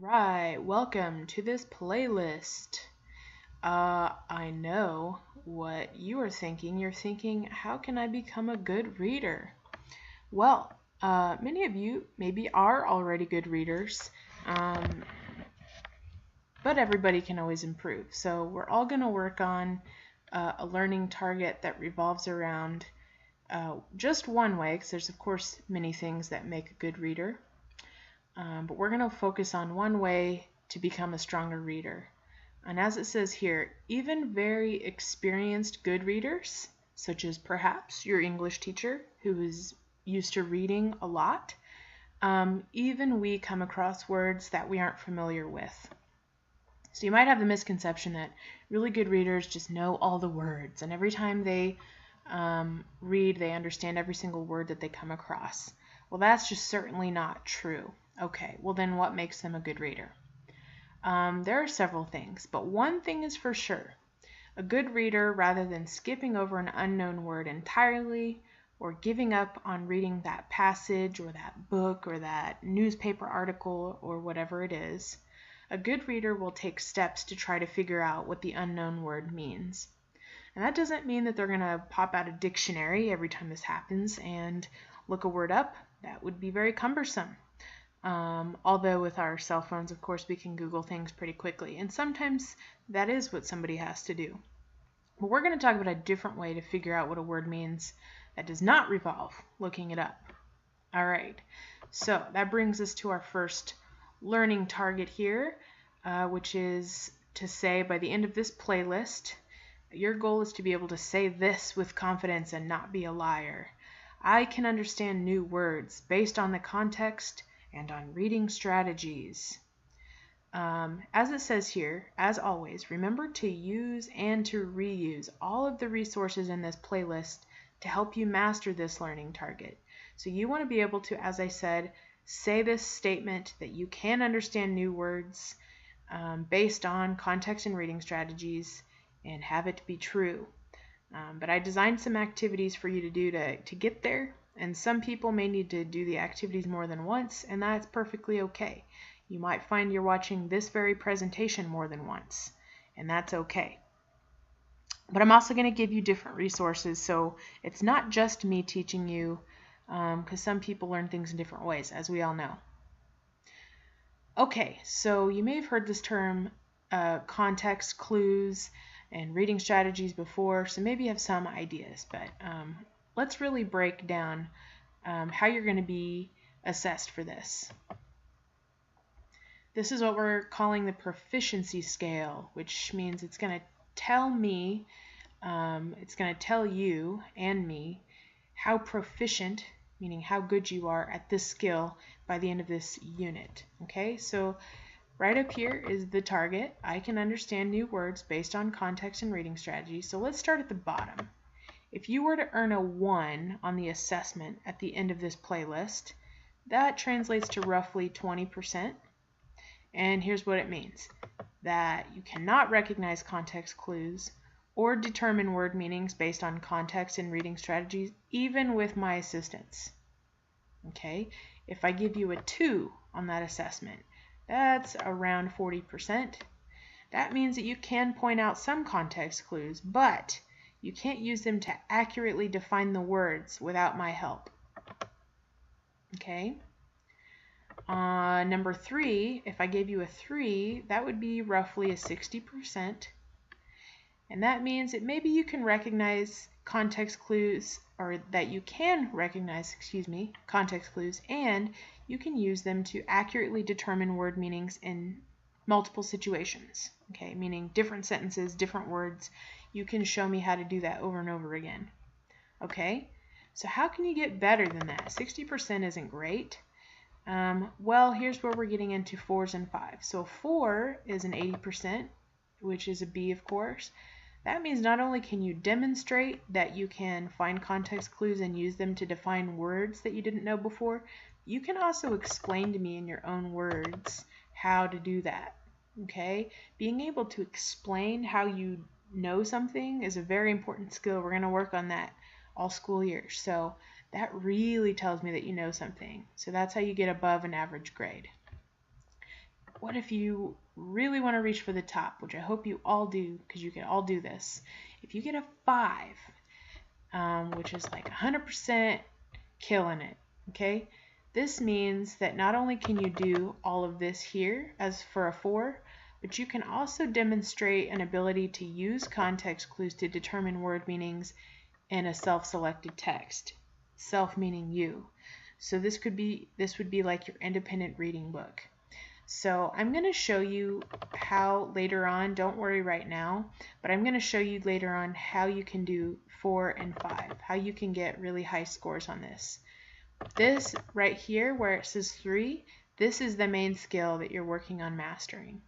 Right, welcome to this playlist. I know what you are thinking. You're thinking, how can I become a good reader? Well, many of you maybe are already good readers, um, but everybody can always improve. So we're all going to work on a learning target that revolves around just one way, because there's of course many things that make a good reader. But we're going to focus on one way to become a stronger reader. And as it says here, even very experienced good readers, such as perhaps your English teacher who is used to reading a lot, even we come across words that we aren't familiar with. So you might have the misconception that really good readers just know all the words, and every time they read, they understand every single word that they come across. Well, that's just certainly not true. Okay, well then what makes them a good reader? There are several things, but one thing is for sure. A good reader, rather than skipping over an unknown word entirely or giving up on reading that passage or that book or that newspaper article or whatever it is, a good reader will take steps to try to figure out what the unknown word means. And that doesn't mean that they're going to pop out a dictionary every time this happens and look a word up. That would be very cumbersome. Although with our cell phones, of course, we can Google things pretty quickly. And sometimes that is what somebody has to do. But we're going to talk about a different way to figure out what a word means that does not revolve looking it up. All right, so that brings us to our first learning target here, which is to say by the end of this playlist, your goal is to be able to say this with confidence and not be a liar. I can understand new words based on the context and on reading strategies. As it says here, as always, remember to use and to reuse all of the resources in this playlist to help you master this learning target. So you want to be able to, as I said, say this statement that you can understand new words based on context and reading strategies and have it be true. But I designed some activities for you to do to get there, and some people may need to do the activities more than once, and that's perfectly okay. You might find you're watching this very presentation more than once, and that's okay. But I'm also going to give you different resources, so it's not just me teaching you, because some people learn things in different ways, as we all know. Okay, so you may have heard this term context clues and reading strategies before, so maybe you have some ideas, but let's really break down how you're going to be assessed for this. This is what we're calling the proficiency scale, which means it's going to tell me, it's going to tell you and me how proficient, meaning how good you are at this skill by the end of this unit. Okay, so right up here is the target. I can understand new words based on context and reading strategy. So let's start at the bottom. If you were to earn a 1 on the assessment at the end of this playlist, that translates to roughly 20%. And here's what it means. That you cannot recognize context clues or determine word meanings based on context and reading strategies, even with my assistance. Okay, if I give you a 2 on that assessment, that's around 40%. That means that you can point out some context clues, but you can't use them to accurately define the words without my help. Okay. Number 3, if I gave you a 3, that would be roughly a 60%. And that means that maybe you can recognize context clues, or that you can recognize, context clues, and you can use them to accurately determine word meanings in multiple situations. Okay, meaning different sentences, different words. You can show me how to do that over and over again. Okay, so how can you get better than that? 60% isn't great. Well, here's where we're getting into 4s and 5s. So 4 is an 80%, which is a B, of course. That means not only can you demonstrate that you can find context clues and use them to define words that you didn't know before, you can also explain to me in your own words how to do that. Okay? Being able to explain how you know something is a very important skill. We're going to work on that all school year. So that really tells me that you know something. So that's how you get above an average grade. what if you really want to reach for the top, which I hope you all do, because you can all do this. If you get a 5, which is like 100% killing it, okay? This means that not only can you do all of this here as for a 4, but you can also demonstrate an ability to use context clues to determine word meanings in a self-selected text. Self meaning you. So this would be like your independent reading book. So I'm going to show you how later on, don't worry right now, but I'm going to show you later on how you can do 4 and 5, how you can get really high scores on this. This right here where it says 3, this is the main skill that you're working on mastering.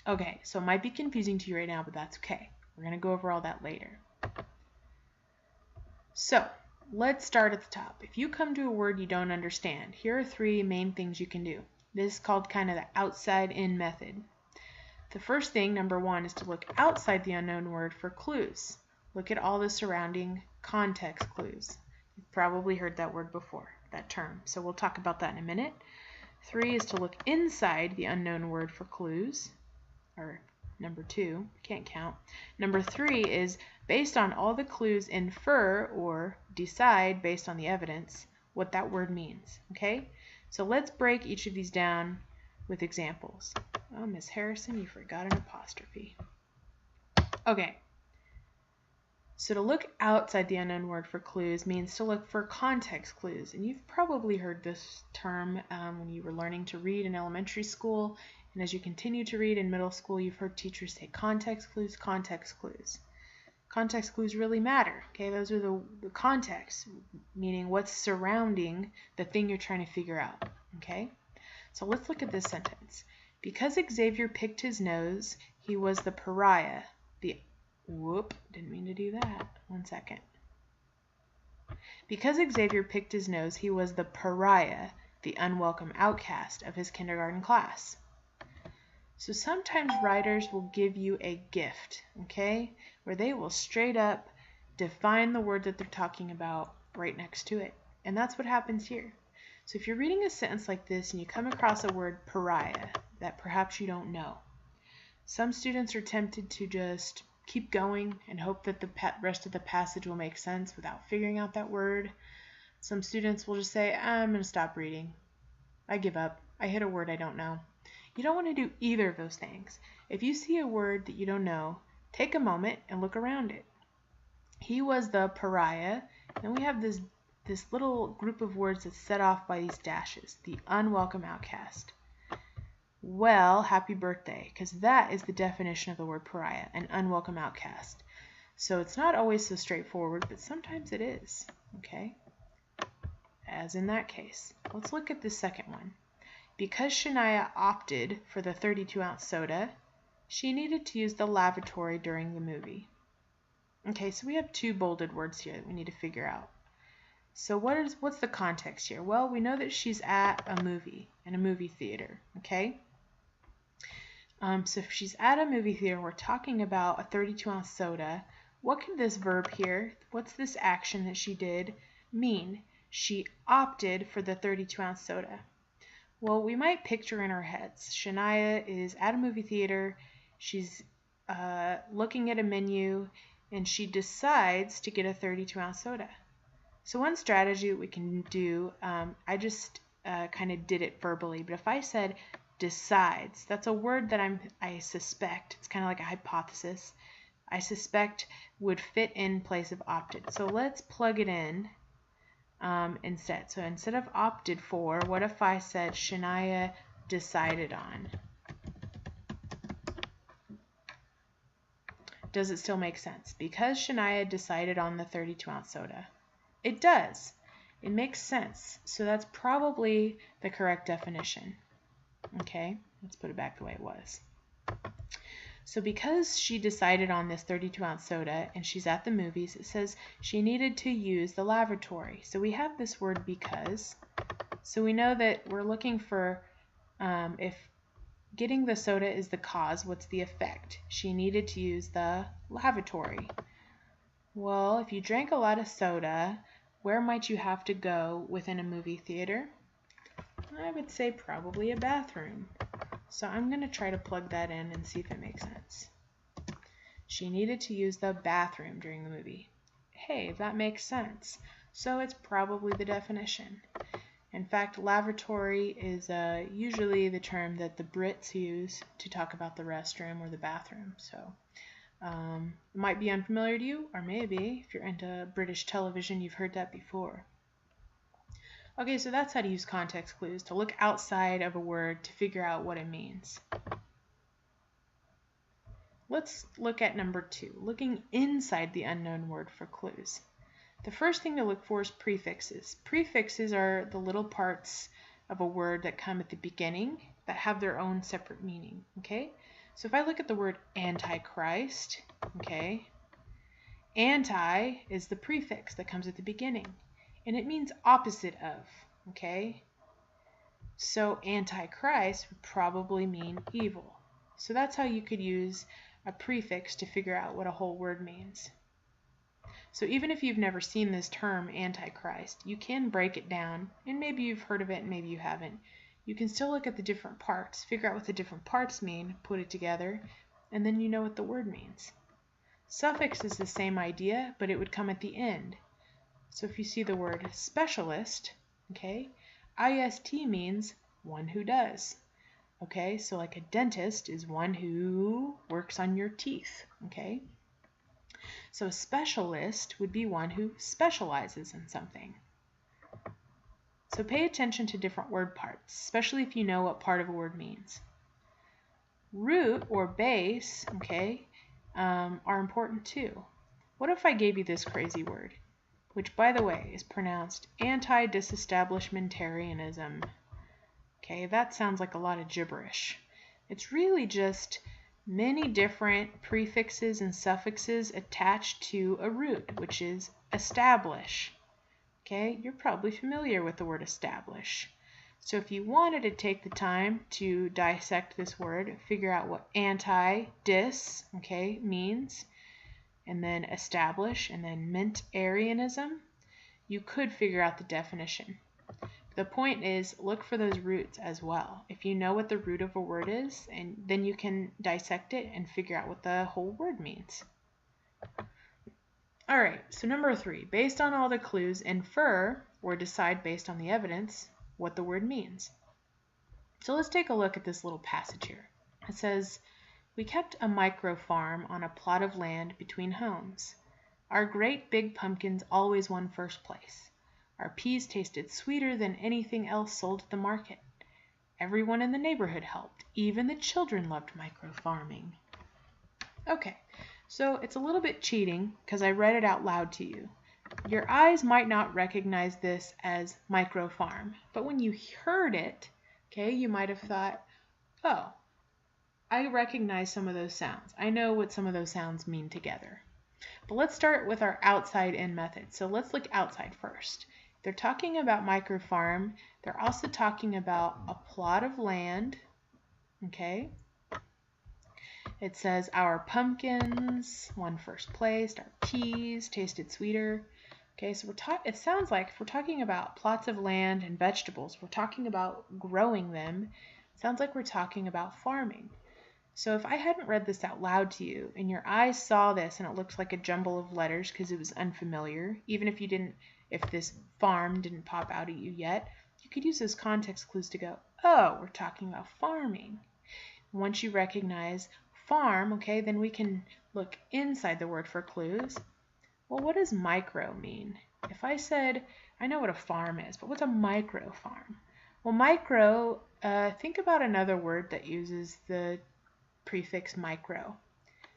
Okay, so it might be confusing to you right now, but that's okay. We're going to go over all that later. So let's start at the top. If you come to a word you don't understand, here are 3 main things you can do. This is called kind of the outside-in method. The first thing, number 1, is to look outside the unknown word for clues. Look at all the surrounding context clues. You've probably heard that word before, that term. So we'll talk about that in a minute. 3 is to look inside the unknown word for clues. Or number 2, can't count. Number 3 is, based on all the clues, infer or decide based on the evidence what that word means. Okay? So let's break each of these down with examples. Oh, Miss Harrison, you forgot an apostrophe. Okay. So to look outside the unknown word for clues means to look for context clues. And you've probably heard this term when you were learning to read in elementary school. And as you continue to read in middle school, you've heard teachers say context clues, context clues. Context clues really matter. Okay, those are the context, meaning what's surrounding the thing you're trying to figure out. Okay, so let's look at this sentence. Because Xavier picked his nose, he was the pariah. Didn't mean to do that. 1 second. Because Xavier picked his nose, he was the pariah, the unwelcome outcast of his kindergarten class. So sometimes writers will give you a gift, okay, where they will straight up define the word that they're talking about right next to it. And that's what happens here. So if you're reading a sentence like this and you come across a word pariah that perhaps you don't know, some students are tempted to just keep going and hope that the rest of the passage will make sense without figuring out that word. Some students will just say, I'm going to stop reading. I give up. I hit a word I don't know. You don't want to do either of those things. If you see a word that you don't know, take a moment and look around it. He was the pariah, and we have this little group of words that's set off by these dashes, the unwelcome outcast. Well, happy birthday, because that is the definition of the word pariah, an unwelcome outcast. So it's not always so straightforward, but sometimes it is, okay? As in that case. Let's look at the second one. Because Shania opted for the 32-ounce soda, she needed to use the lavatory during the movie. Okay, so we have 2 bolded words here that we need to figure out. So what's the context here? Well, we know that she's at a movie, in a movie theater, okay? So if she's at a movie theater, we're talking about a 32-ounce soda. What can this verb here, what's this action that she did, mean? She opted for the 32-ounce soda. Well, we might picture in our heads, Shania is at a movie theater, she's looking at a menu, and she decides to get a 32-ounce soda. So one strategy that we can do, I just kind of did it verbally, but if I said decides, that's a word that I suspect, it's kind of like a hypothesis, I suspect would fit in place of opted. So let's plug it in. Instead. So instead of opted for, what if I said Shania decided on? Does it still make sense? Because Shania decided on the 32-ounce soda. It does. It makes sense. So that's probably the correct definition. Okay, let's put it back the way it was. So because she decided on this 32-ounce soda and she's at the movies, it says she needed to use the lavatory. So we have this word because. So we know that we're looking for if getting the soda is the cause, what's the effect? She needed to use the lavatory. Well, if you drank a lot of soda, where might you have to go within a movie theater? I would say probably a bathroom. So I'm going to try to plug that in and see if it makes sense. She needed to use the bathroom during the movie. Hey, that makes sense. So it's probably the definition. In fact, lavatory is usually the term that the Brits use to talk about the restroom or the bathroom. So it might be unfamiliar to you, or maybe if you're into British television, you've heard that before. Okay, so that's how to use context clues, to look outside of a word to figure out what it means. Let's look at number 2, looking inside the unknown word for clues. The first thing to look for is prefixes. Prefixes are the little parts of a word that come at the beginning that have their own separate meaning, okay? So if I look at the word Antichrist, okay, anti is the prefix that comes at the beginning, and it means opposite of, okay? So Antichrist would probably mean evil. So that's how you could use a prefix to figure out what a whole word means. So even if you've never seen this term, Antichrist, you can break it down, and maybe you've heard of it and maybe you haven't. You can still look at the different parts, figure out what the different parts mean, put it together, and then you know what the word means. Suffix is the same idea, but it would come at the end. So if you see the word specialist, okay, IST means one who does. Okay, so like a dentist is one who works on your teeth, okay? So a specialist would be one who specializes in something. So pay attention to different word parts, especially if you know what part of a word means. Root or base, okay, are important too. What if I gave you this crazy word, which by the way is pronounced anti-disestablishmentarianism? Okay, that sounds like a lot of gibberish. It's really just many different prefixes and suffixes attached to a root, which is establish. Okay, you're probably familiar with the word establish. So if you wanted to take the time to dissect this word, figure out what anti-dis, okay, means, and then establish, and then mentarianism, you could figure out the definition. The point is, look for those roots as well. If you know what the root of a word is, and then you can dissect it and figure out what the whole word means. All right, so number 3, based on all the clues, infer or decide based on the evidence what the word means. So let's take a look at this little passage here. It says, we kept a micro farm on a plot of land between homes. Our great big pumpkins always won first place. Our peas tasted sweeter than anything else sold at the market. Everyone in the neighborhood helped. Even the children loved micro farming. Okay, so it's a little bit cheating because I read it out loud to you. Your eyes might not recognize this as micro farm, but when you heard it, okay, you might have thought, oh, I recognize some of those sounds. I know what some of those sounds mean together. But let's start with our outside-in method. So let's look outside first. They're talking about micro farm. They're also talking about a plot of land, okay? It says our pumpkins won first place, our peas tasted sweeter. Okay, so it sounds like if we're talking about plots of land and vegetables, we're talking about growing them. It sounds like we're talking about farming. So if I hadn't read this out loud to you and your eyes saw this and it looked like a jumble of letters because it was unfamiliar, even if this farm didn't pop out at you yet, you could use those context clues to go, oh, we're talking about farming. Once you recognize farm, okay, then we can look inside the word for clues. Well, what does micro mean? If I said, I know what a farm is, but what's a micro farm? Well, micro, think about another word that uses the prefix micro.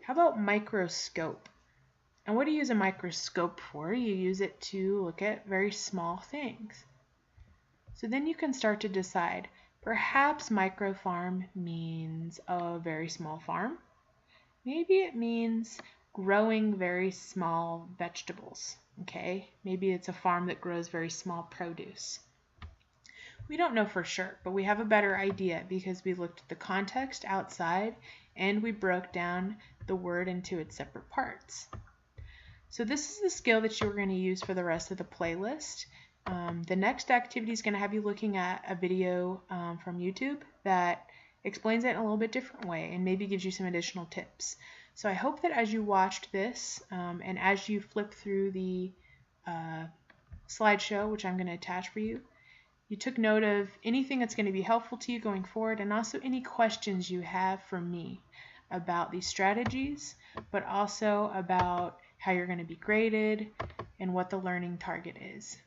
How about microscope? And what do you use a microscope for? You use it to look at very small things. So then you can start to decide, perhaps micro farm means a very small farm. Maybe it means growing very small vegetables, okay? Maybe it's a farm that grows very small produce. We don't know for sure, but we have a better idea because we looked at the context outside and we broke down the word into its separate parts. So this is the skill that you're going to use for the rest of the playlist. The next activity is going to have you looking at a video from YouTube that explains it in a little bit different way and maybe gives you some additional tips. So I hope that as you watched this and as you flip through the slideshow, which I'm going to attach for you, you took note of anything that's going to be helpful to you going forward, and also any questions you have for me about these strategies, but also about how you're going to be graded and what the learning target is.